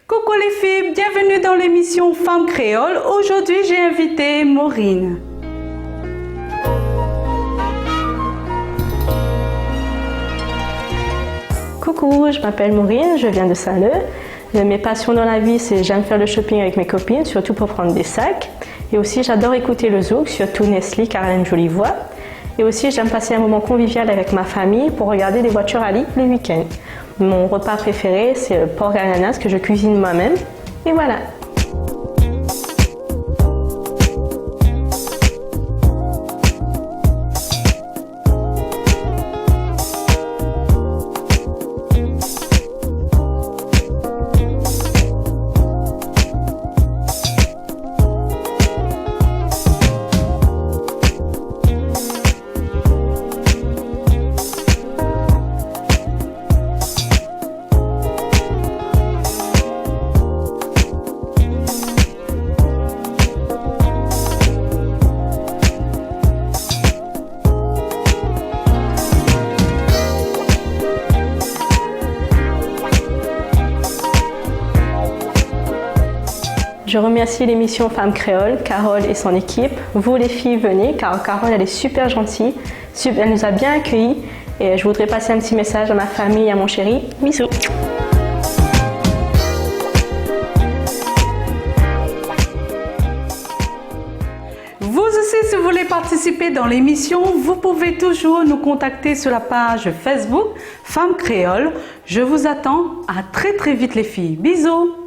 Coucou les filles, bienvenue dans l'émission Femmes Créoles. Aujourd'hui, j'ai invité Maureen. Coucou, je m'appelle Maureen, je viens de Saint-Leu. Mes passions dans la vie, c'est j'aime faire le shopping avec mes copines, surtout pour prendre des sacs. Et aussi, j'adore écouter le zouk, surtout Nestlé car elle a une jolie voix. Et aussi, j'aime passer un moment convivial avec ma famille pour regarder des voitures rallye le week-end. Mon repas préféré, c'est le porc à l'ananas que je cuisine moi-même. Et voilà. Je remercie l'émission Femmes Créoles, Carole et son équipe. Vous les filles, venez car Carole elle est super gentille, elle nous a bien accueillis et je voudrais passer un petit message à ma famille et à mon chéri. Bisous. Vous aussi, si vous voulez participer dans l'émission, vous pouvez toujours nous contacter sur la page Facebook Femmes Créoles. Je vous attends. À très vite les filles. Bisous.